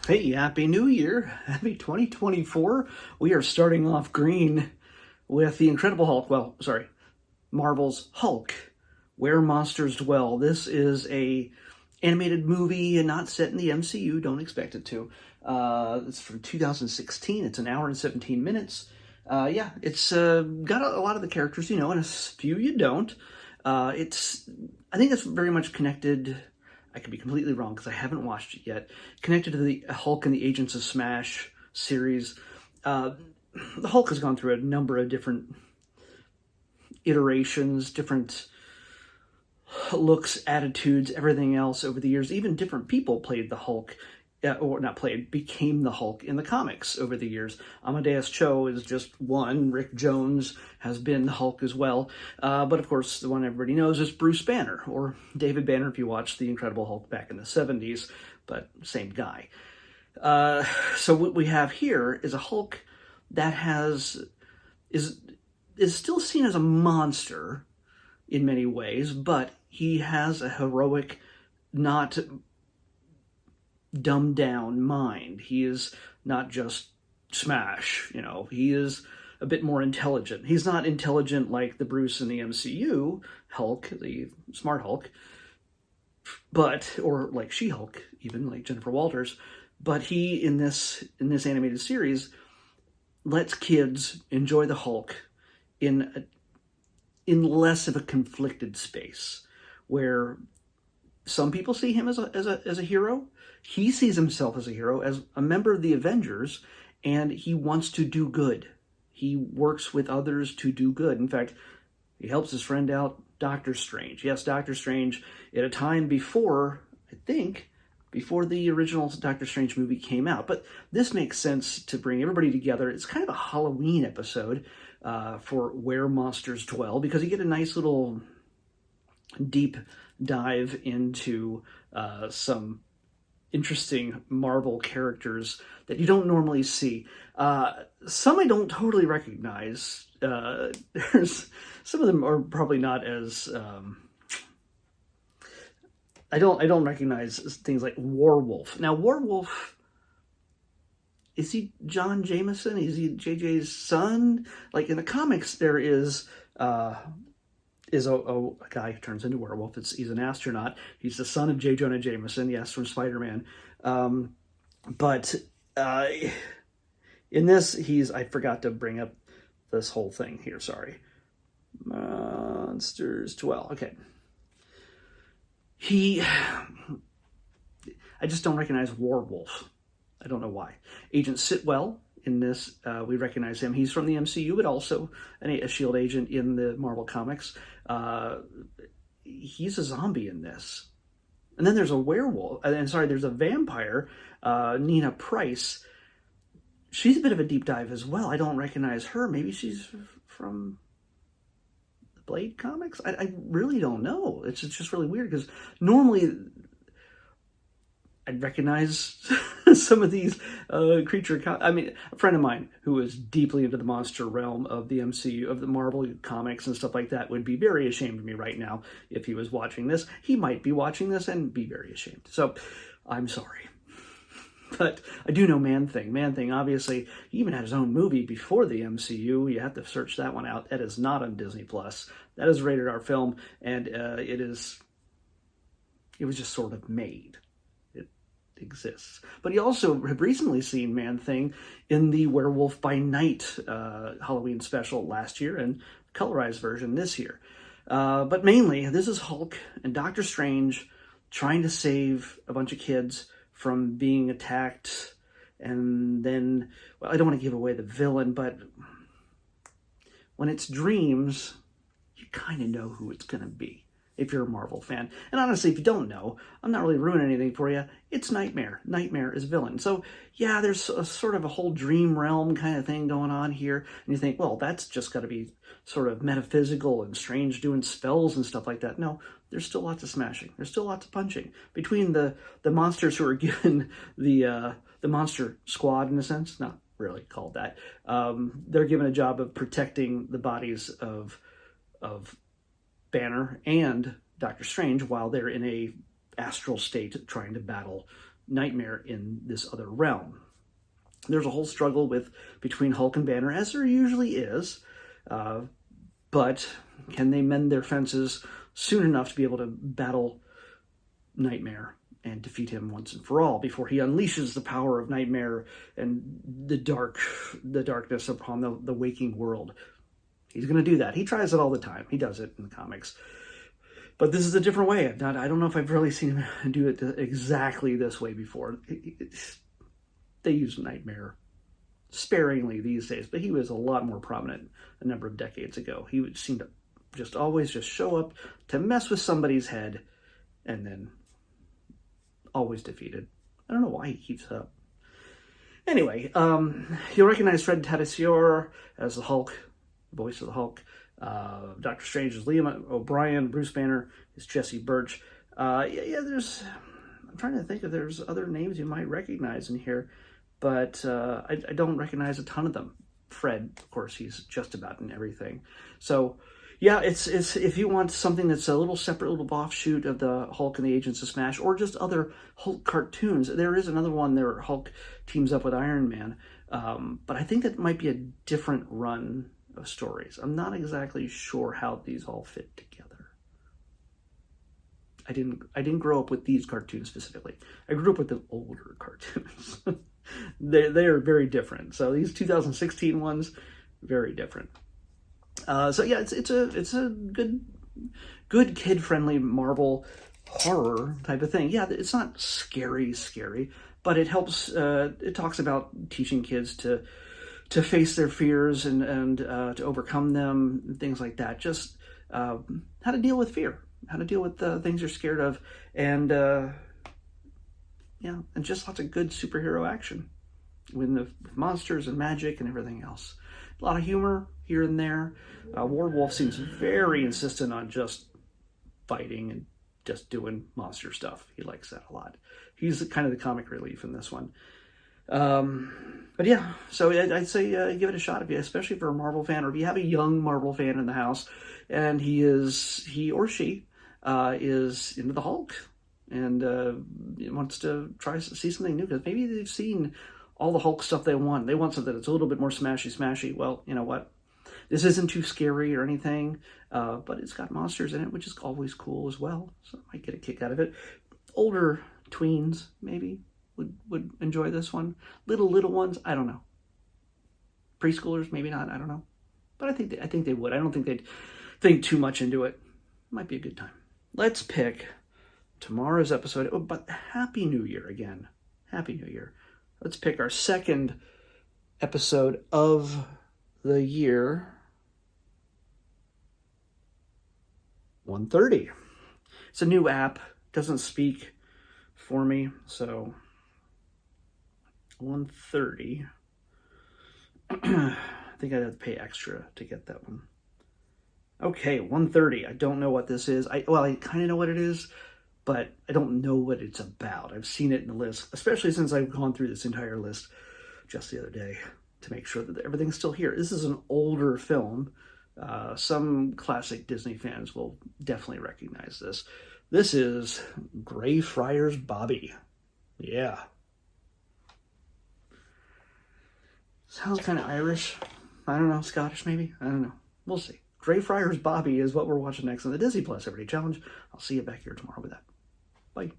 Hey, Happy New Year. Happy 2024. We are starting off green with the Incredible Hulk. Well, sorry, Marvel's Hulk, Where Monsters Dwell. This is a animated movie and not set in the MCU. Don't expect it to. It's from 2016. It's an hour and 17 minutes. It's got a lot of the characters you know, and a few you don't. I think it's very much connected. I could be completely wrong because I haven't watched it yet. Connected to the Hulk and the Agents of Smash series. The Hulk has gone through a number of different iterations, different looks, attitudes, everything else over the years. Even different people played the Hulk, or not played, became the Hulk in the comics over the years. Amadeus Cho is just one. Rick Jones has been the Hulk as well. But of course, the one everybody knows is Bruce Banner, or David Banner if you watched The Incredible Hulk back in the 70s, but same guy. So what we have here is a Hulk that is still seen as a monster in many ways, but he has a heroic, not dumbed down mind. He is not just smash, he is a bit more intelligent. He's not intelligent like the Bruce in the MCU Hulk, the smart Hulk, or like She-Hulk, even like Jennifer Walters, but he in this animated series lets kids enjoy the Hulk in less of a conflicted space, where some people see him as a hero. He sees himself as a hero, as a member of the Avengers, and he wants to do good. He works with others to do good. In fact, he helps his friend out, Doctor Strange. Yes, Doctor Strange, at a time before the original Doctor Strange movie came out. But this makes sense to bring everybody together. It's kind of a Halloween episode for Where Monsters Dwell, because you get a nice little deep dive into some interesting Marvel characters that you don't normally see. Some I don't totally recognize. There's some of them are probably not as I don't recognize things like Warwolf. Now Warwolf, is he John Jameson? Is he JJ's son? Like in the comics, there is a guy who turns into a werewolf. He's an astronaut. He's the son of J. Jonah Jameson, yes, from Spider-Man. But in this, I forgot to bring up this whole thing here, sorry. Monsters Dwell, okay. I just don't recognize Warwolf. I don't know why. Agent Sitwell, in this, we recognize him. He's from the MCU, but also a S.H.I.E.L.D. agent in the Marvel Comics. He's a zombie in this. And then there's a werewolf. There's a vampire, Nina Price. She's a bit of a deep dive as well. I don't recognize her. Maybe she's from the Blade comics? I really don't know. It's just really weird, because normally I'd recognize some of these a friend of mine who is deeply into the monster realm of the MCU, of the Marvel comics and stuff like that, would be very ashamed of me right now if he was watching this. He might be watching this and be very ashamed. So I'm sorry. But I do know Man-Thing. Man-Thing, obviously, he even had his own movie before the MCU. You have to search that one out. That is not on Disney+. That is a rated R film, and it was just sort of made. Exists. But you also have recently seen Man-Thing in the Werewolf by Night Halloween special last year, and colorized version this year. But mainly, this is Hulk and Doctor Strange trying to save a bunch of kids from being attacked. And then, well, I don't want to give away the villain, but when it's dreams, you kind of know who it's going to be, if you're a Marvel fan. And honestly, if you don't know, I'm not really ruining anything for you. It's Nightmare. Nightmare is villain. So yeah, there's a sort of a whole dream realm kind of thing going on here. And you think, well, that's just got to be sort of metaphysical and Strange doing spells and stuff like that. No, there's still lots of smashing. There's still lots of punching. Between the monsters who are given the monster squad, in a sense, not really called that, they're given a job of protecting the bodies of Banner and Doctor Strange while they're in a astral state trying to battle Nightmare in this other realm. There's a whole struggle between Hulk and Banner, as there usually is, but can they mend their fences soon enough to be able to battle Nightmare and defeat him once and for all before he unleashes the power of Nightmare and the darkness upon the waking world? He's going to do that. He tries it all the time. He does it in the comics. But this is a different way. I don't know if I've really seen him do it exactly this way before. They use Nightmare sparingly these days, but he was a lot more prominent a number of decades ago. He would seem to just always just show up to mess with somebody's head and then always defeated. I don't know why he keeps it up. Anyway, you'll recognize Fred Tatasciore as the Hulk, voice of the Hulk. Doctor Strange is Liam O'Brien. Bruce Banner is Jesse Birch. There's... I'm trying to think if there's other names you might recognize in here, but I don't recognize a ton of them. Fred, of course, he's just about in everything. So, yeah, it's if you want something that's a little separate, little offshoot of the Hulk and the Agents of Smash, or just other Hulk cartoons, there is another one where Hulk teams up with Iron Man, but I think that might be a different run of stories. I'm not exactly sure how these all fit together. I didn't grow up with these cartoons specifically. I grew up with the older cartoons. they are very different. So these 2016 ones, very different. So yeah, it's a good kid friendly Marvel horror type of thing. Yeah, it's not scary, but it helps. It talks about teaching kids to face their fears and to overcome them, and things like that. Just how to deal with fear, how to deal with the things you're scared of, and and just lots of good superhero action with monsters and magic and everything else. A lot of humor here and there. Warwolf seems very insistent on just fighting and just doing monster stuff. He likes that a lot. He's kind of the comic relief in this one. But yeah, so I'd say give it a shot, especially if you're a Marvel fan, or if you have a young Marvel fan in the house and he or she is into the Hulk and wants to see something new, because maybe they've seen all the Hulk stuff they want. They want something that's a little bit more smashy. Well, you know what? This isn't too scary or anything, but it's got monsters in it, which is always cool as well. So I might get a kick out of it. Older tweens, maybe, would enjoy this one. Little ones, I don't know. Preschoolers, maybe not, I don't know. But I think they would. I don't think they'd think too much into it. Might be a good time. Let's pick tomorrow's episode. Oh, but Happy New Year again. Happy New Year. Let's pick our second episode of the year, 130. It's a new app. Doesn't speak for me, so 130. I think I'd have to pay extra to get that one. Okay, 130. I don't know what this is. I kind of know what it is, but I don't know what it's about. I've seen it in the list, especially since I've gone through this entire list just the other day to make sure that everything's still here. This is an older film. Some classic Disney fans will definitely recognize this. This is Greyfriars Bobby. Yeah. Sounds kind of Irish. I don't know, Scottish maybe? I don't know. We'll see. Greyfriars Bobby is what we're watching next on the Disney Plus Everyday Challenge. I'll see you back here tomorrow with that. Bye.